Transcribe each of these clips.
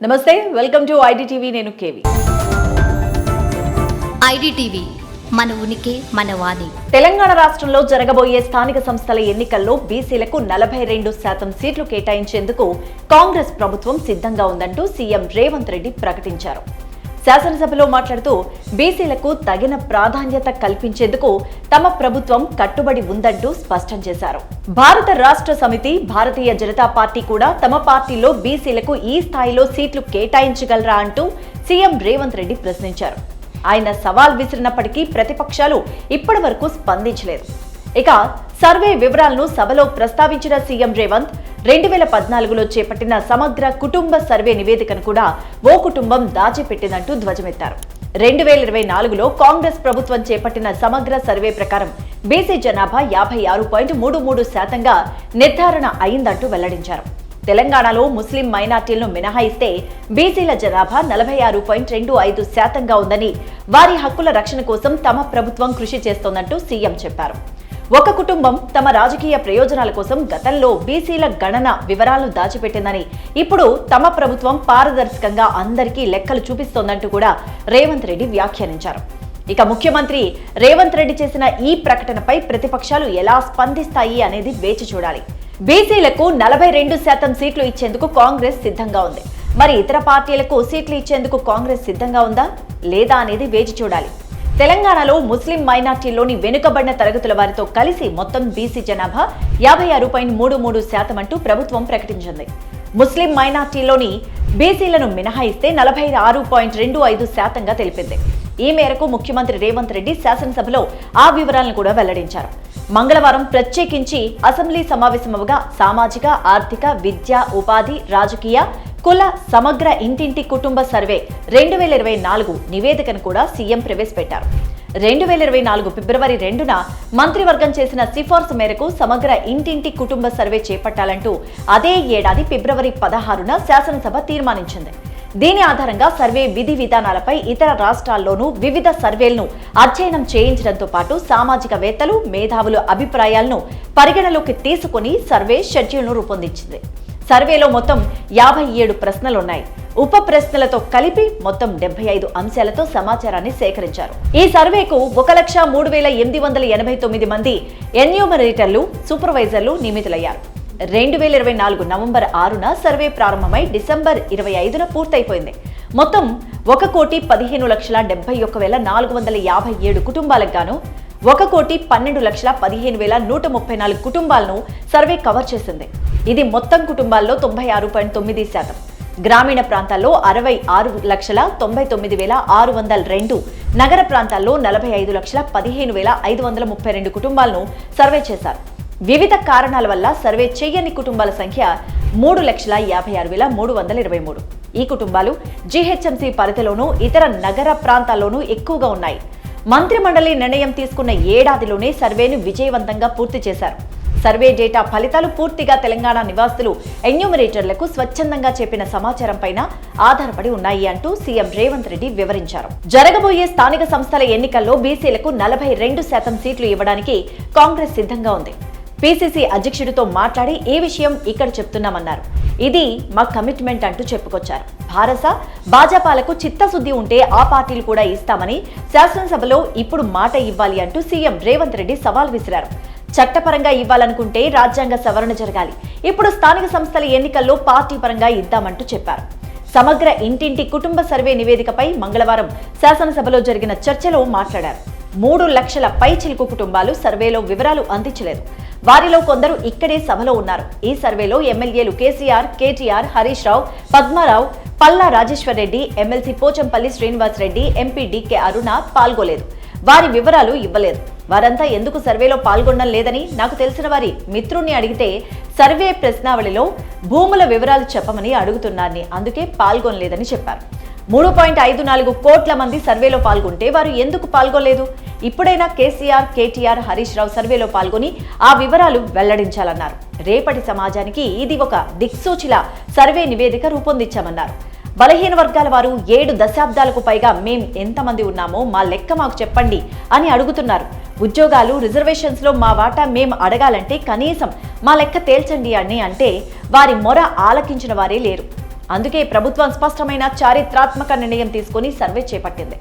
నమస్తే, welcome to IDTV. నేను KV. IDTV మన ఉనికి మన వాణి. తెలంగాణ రాష్ట్రంలో జరగబోయే స్థానిక సంస్థల ఎన్నికల్లో బీసీలకు 42% సీట్లు కేటాయించేందుకు కాంగ్రెస్ ప్రభుత్వం సిద్ధంగా ఉందంటూ సీఎం రేవంత్ రెడ్డి ప్రకటించారు. శాసనసభలో మాట్లాడుతూ బీసీలకు తగిన ప్రాధాన్యత కల్పించేందుకు తమ ప్రభుత్వం కట్టుబడి ఉందంటూ స్పష్టం చేశారు. భారత రాష్ట్ర సమితి, భారతీయ జనతా పార్టీ కూడా తమ పార్టీలో బీసీలకు ఈ స్థాయిలో సీట్లు కేటాయించగలరా అంటూ సీఎం రేవంత్ రెడ్డి ప్రశ్నించారు. ఆయన సవాల్ విసిరినప్పటికీ ప్రతిపక్షాలు ఇప్పటి వరకు స్పందించలేదు. ఇక సర్వే వివరాలను సభలో ప్రస్తావించిన సీఎం రేవంత్ 2014లో చేపట్టిన సమగ్ర కుటుంబ సర్వే నివేదికను కూడా ఓ కుటుంబం దాచిపెట్టిందంటూ ధ్వజమెత్తారు. 2024లో కాంగ్రెస్ ప్రభుత్వం చేపట్టిన సమగ్ర సర్వే ప్రకారం బీసీ జనాభా 56.33%గా నిర్ధారణ అయిందంటూ వెల్లడించారు. తెలంగాణలో ముస్లిం మైనార్టీలను మినహాయిస్తే బీసీల జనాభా 46.25%గా ఉందని, వారి హక్కుల రక్షణ కోసం తమ ప్రభుత్వం కృషి చేస్తోందంటూ సీఎం చెప్పారు. ఒక కుటుంబం తమ రాజకీయ ప్రయోజనాల కోసం గతంలో బీసీల గణన వివరాలను దాచిపెట్టిందని, ఇప్పుడు తమ ప్రభుత్వం పారదర్శకంగా అందరికీ లెక్కలు చూపిస్తోందంటూ కూడా రేవంత్ రెడ్డి వ్యాఖ్యానించారు. ఇక ముఖ్యమంత్రి రేవంత్ రెడ్డి చేసిన ఈ ప్రకటనపై ప్రతిపక్షాలు ఎలా స్పందిస్తాయి అనేది వేచి చూడాలి. బీసీలకు 42% సీట్లు ఇచ్చేందుకు కాంగ్రెస్ సిద్ధంగా ఉంది. మరి ఇతర పార్టీలకు సీట్లు ఇచ్చేందుకు కాంగ్రెస్ సిద్ధంగా ఉందా లేదా అనేది వేచి చూడాలి. తెలంగాణలో ముస్లిం మైనార్టీలోని వెనుకబడిన తరగతుల వారితో కలిసి మొత్తం బీసీ జనాభా 56.33% అంటూ ప్రభుత్వం ప్రకటించింది. ముస్లిం మైనార్టీలోని బీసీలను మినహాయిస్తే 46.25%గా తెలిపింది. ఈ మేరకు ముఖ్యమంత్రి రేవంత్ రెడ్డి శాసనసభలో ఆ వివరాలను కూడా వెల్లడించారు. మంగళవారం ప్రత్యేకించి అసెంబ్లీ సమావేశమవగా సామాజిక, ఆర్థిక, విద్య, ఉపాధి, రాజకీయ, కుల సమగ్ర ఇంటింటి కుటుంబ సర్వే 2024 నివేదికను కూడా సీఎం ప్రవేశపెట్టారు. 2024 ఫిబ్రవరి 2న మంత్రివర్గం చేసిన సిఫార్సు మేరకు సమగ్ర ఇంటింటి కుటుంబ సర్వే చేపట్టాలంటూ అదే ఏడాది ఫిబ్రవరి 16న శాసనసభ తీర్మానించింది. దీని ఆధారంగా సర్వే విధి విధానాలపై ఇతర రాష్ట్రాల్లోనూ వివిధ సర్వేలను అధ్యయనం చేయించడంతో పాటు సామాజికవేత్తలు, మేధావుల అభిప్రాయాలను పరిగణలోకి తీసుకుని సర్వే షెడ్యూల్ను రూపొందించింది. సర్వేలో మొత్తం 57 ప్రశ్నలున్నాయి. ఉప ప్రశ్నలతో కలిపి మొత్తం 75 అంశాలతో సమాచారాన్ని సేకరించారు. ఈ సర్వేకు 1,03,889 మంది ఎన్యూమరేటర్లు, సూపర్వైజర్లు నియమితులయ్యారు. 2024 నవంబర్ 6న సర్వే ప్రారంభమై డిసెంబర్ 25న పూర్తయిపోయింది. మొత్తం 1,71,71,457 కుటుంబాలకు గాను 1,12,15,134 కుటుంబాలను సర్వే కవర్ చేసింది. ఇది మొత్తం కుటుంబాల్లో 96.9%. గ్రామీణ ప్రాంతాల్లో 66,99,602, నగర ప్రాంతాల్లో 45,15,532 కుటుంబాలను సర్వే చేశారు. వివిధ కారణాల వల్ల సర్వే చేయని కుటుంబాల సంఖ్య 3,56,323. ఈ కుటుంబాలు జీహెచ్ఎంసీ పరిధిలోనూ ఇతర నగర ప్రాంతాల్లోనూ ఎక్కువగా ఉన్నాయి. మంత్రిమండలి నిర్ణయం తీసుకున్న ఏడాదిలోనే సర్వేను విజయవంతంగా పూర్తి చేశారు. సర్వే డేటా ఫలితాలు పూర్తిగా తెలంగాణ నివాసులు, ఎన్యూమరేటర్లకు స్వచ్ఛందంగా చెప్పిన సమాచారం పైన ఆధారపడి ఉన్నాయి అంటూ సీఎం రేవంత్ రెడ్డి వివరించారు. జరగబోయే స్థానిక సంస్థల ఎన్నికల్లో బీసీలకు 42% సీట్లు ఇవ్వడానికి కాంగ్రెస్ సిద్ధంగా ఉంది. పీసీసీ అధ్యక్షుడితో మాట్లాడి ఈ విషయం ఇక్కడ చెప్తున్నామన్నారు. ఇది మా కమిట్మెంట్ అంటూ చెప్పుకొచ్చారు. భాజపాలకు చిత్తశుద్ధి ఉంటే ఆ పార్టీలు కూడా ఇస్తామని శాసనసభలో ఇప్పుడు మాట ఇవ్వాలి అంటూ సీఎం రేవంత్ రెడ్డి సవాల్ విసిరారు. చట్టపరంగా ఇవ్వాలనుకుంటే రాజ్యాంగ సవరణ జరగాలి. ఇప్పుడు స్థానిక సంస్థల ఎన్నికల్లో పార్టీ పరంగా ఇద్దామంటూ చెప్పారు. సమగ్ర ఇంటింటి కుటుంబ సర్వే నివేదికపై మంగళవారం శాసనసభలో జరిగిన చర్చలో మాట్లాడారు. 3 లక్షల పైచిలుకు కుటుంబాలు సర్వేలో వివరాలు అందించలేదు. వారిలో కొందరు ఇక్కడే సభలో ఉన్నారు. ఈ సర్వేలో ఎమ్మెల్యేలు కేసీఆర్, కేటీఆర్, హరీష్ రావు, పద్మారావు, పల్లా రాజేశ్వర్ రెడ్డి, ఎమ్మెల్సీ పోచంపల్లి శ్రీనివాస్ రెడ్డి, ఎంపీ డీకే అరుణ పాల్గొలేదు. వారి వివరాలు ఇవ్వలేదు. వారంతా ఎందుకు సర్వేలో పాల్గొనడం లేదని నాకు తెలిసిన వారి మిత్రుణ్ణి అడిగితే సర్వే ప్రశ్నావళిలో భూముల వివరాలు చెప్పమని అడుగుతున్నారని, అందుకే పాల్గొనలేదని చెప్పారు. 3.54 కోట్ల మంది సర్వేలో పాల్గొంటే వారు ఎందుకు పాల్గొనలేదు? ఇప్పుడైనా కేసీఆర్, కేటీఆర్, హరీష్ రావు సర్వేలో పాల్గొని ఆ వివరాలు వెల్లడించాలన్నారు. రేపటి సమాజానికి ఇది ఒక దిక్సూచిల సర్వే నివేదిక రూపొందించామన్నారు. బలహీన వర్గాల వారు 7 దశాబ్దాలకు పైగా మేం ఎంతమంది ఉన్నామో మా లెక్క మాకు చెప్పండి అని అడుగుతున్నారు. ఉద్యోగాలు, రిజర్వేషన్స్ లో మా వాటా మేం అడగాలంటే కనీసం మా లెక్క తేల్చండి అని అంటే వారి మొర ఆలకించిన వారే లేరు. అందుకే ప్రభుత్వం స్పష్టమైన చారిత్రాత్మక నిర్ణయం తీసుకుని సర్వే చేపట్టింది.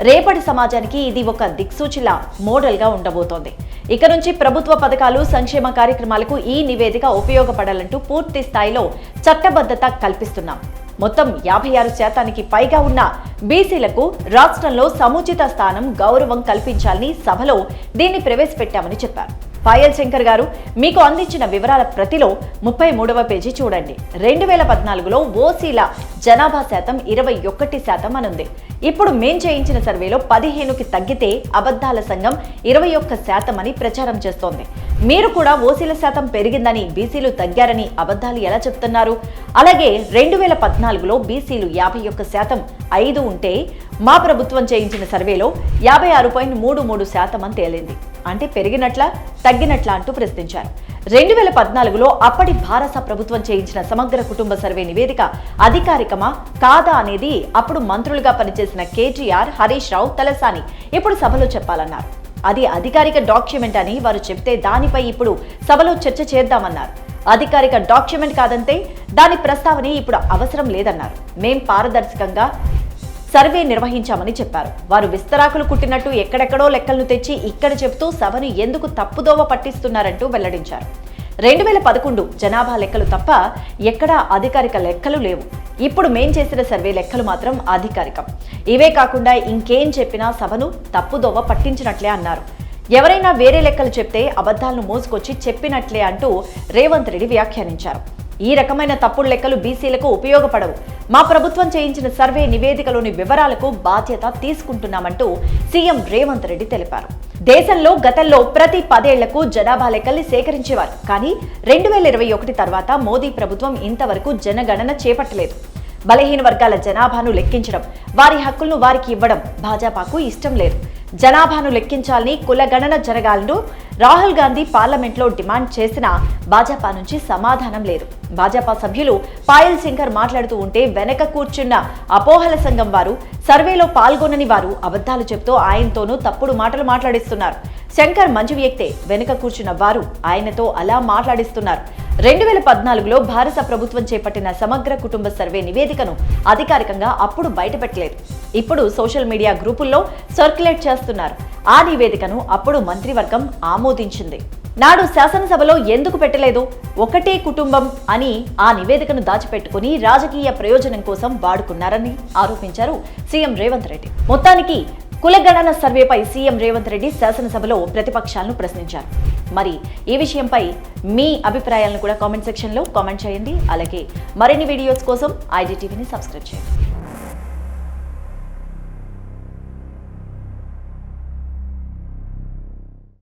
రేపటి సమాజానికి ఇది ఒక దిక్సూచిలా మోడల్గా ఉండబోతోంది. ఇక నుంచి ప్రభుత్వ పథకాలు, సంక్షేమ కార్యక్రమాలకు ఈ నివేదిక ఉపయోగపడాలంటూ పూర్తి స్థాయిలో చట్టబద్ధత కల్పిస్తున్నాం. మొత్తం 56% పైగా ఉన్న బీసీలకు రాష్ట్రంలో సముచిత స్థానం, గౌరవం కల్పించాలని సభలో దీన్ని ప్రవేశపెట్టామని చెప్పారు. పాయల్ శంకర్ గారు మీకు అందించిన వివరాల ప్రతిలో 33వ పేజీ చూడండి. 2014లో ఓసీల జనాభా శాతం 21% అనుంది. ఇప్పుడు మేం చేయించిన సర్వేలో 15కి తగ్గితే అబద్ధాల సంఘం 21% అని ప్రచారం చేస్తోంది. మీరు కూడా ఓసీల శాతం పెరిగిందని, బీసీలు తగ్గారని అబద్ధాలు ఎలా చెప్తున్నారు? అలాగే 2014లో బీసీలు 51% 5 ఉంటే మా ప్రభుత్వం చేయించిన సర్వేలో 56.33% అని తేలింది. అంటే పెరిగినట్లా తగ్గినట్లా అంటూ ప్రశ్నించారు. 2014లో అప్పటి భారత ప్రభుత్వం చేయించిన సమగ్ర కుటుంబ సర్వే నివేదిక అధికారికమా కాదా అనేది అప్పుడు మంత్రులుగా పనిచేసిన కేటీఆర్, హరీష్ రావు, తలసాని ఇప్పుడు సభలో చెప్పాలన్నారు. అది అధికారిక డాక్యుమెంట్ అని వారు చెప్తే దానిపై ఇప్పుడు సభలో చర్చ చేద్దామన్నారు. అధికారిక డాక్యుమెంట్ కాదంటే దాని ప్రస్తావన ఇప్పుడు అవసరం లేదన్నారు. మేం పారదర్శకంగా సర్వే నిర్వహించామని చెప్పారు. వారు విస్తరాకులు కుట్టినట్టు ఎక్కడెక్కడో లెక్కలను తెచ్చి ఇక్కడ చెబుతూ సభను ఎందుకు తప్పుదోవ పట్టిస్తున్నారంటూ వెల్లడించారు. 2011 జనాభా లెక్కలు తప్ప ఎక్కడా అధికారిక లెక్కలు లేవు. ఇప్పుడు మేం చేసిన సర్వే లెక్కలు మాత్రం అధికారికం. ఇవే కాకుండా ఇంకేం చెప్పినా సభను తప్పుదోవ పట్టించినట్లే అన్నారు. ఎవరైనా వేరే లెక్కలు చెప్తే అబద్ధాలను మోసుకొచ్చి చెప్పినట్లే అంటూ రేవంత్ రెడ్డి వ్యాఖ్యానించారు. ఈ రకమైన తప్పుడు లెక్కలు బీసీలకు ఉపయోగపడవు. మా ప్రభుత్వం చేయించిన సర్వే నివేదికలోని వివరాలకు బాధ్యత తీసుకుంటున్నామంటూ సీఎం రేవంత్ రెడ్డి తెలిపారు. దేశంలో గతంలో ప్రతి 10 ఏళ్లకు జనాభా లెక్కల్ని సేకరించేవారు. కానీ 2021 తర్వాత మోదీ ప్రభుత్వం ఇంతవరకు జనగణన చేపట్టలేదు. బలహీన వర్గాల జనాభాను లెక్కించడం, వారి హక్కులను వారికి ఇవ్వడం భాజపాకు ఇష్టం లేదు. జనాభాను లెక్కించాలని, కులగణన జరగాలను రాహుల్ గాంధీ పార్లమెంట్లో డిమాండ్ చేసినా భాజపా నుంచి సమాధానం లేదు. భాజపా సభ్యులు పాయల్ శంకర్ మాట్లాడుతూ ఉంటే వెనక కూర్చున్న అపోహల సంఘం వారు, సర్వేలో పాల్గొనని వారు అబద్ధాలు చెప్తూ ఆయనతోనూ తప్పుడు మాటలు మాట్లాడిస్తున్నారు. శంకర్ మంచి వ్యక్తే, వెనుక కూర్చున్న వారు ఆయనతో అలా మాట్లాడిస్తున్నారు. 2014లో భారత ప్రభుత్వం చేపట్టిన సమగ్ర కుటుంబ సర్వే నివేదికను అధికారికంగా అప్పుడు బయటపెట్టలేదు. ఇప్పుడు సోషల్ మీడియా గ్రూపుల్లో సర్క్యులేట్ చేస్తున్నారు. ఆ నివేదికను అప్పుడు మంత్రివర్గం ఆమోదించింది. నాడు శాసనసభలో ఎందుకు పెట్టలేదు? ఒకటే కుటుంబం అని ఆ నివేదికను దాచిపెట్టుకుని రాజకీయ ప్రయోజనం కోసం వాడుకున్నారని ఆరోపించారు సీఎం రేవంత్ రెడ్డి. మొత్తానికి కులగణన సర్వేపై సీఎం రేవంత్ రెడ్డి శాసనసభలో ప్రతిపక్షాలను ప్రశ్నించారు. మరి ఈ విషయంపై మీ అభిప్రాయాలను కూడా కామెంట్ సెక్షన్లో కామెంట్ చేయండి. అలాగే మరిన్ని వీడియోస్ కోసం IGTVని సబ్స్క్రైబ్ చేయండి.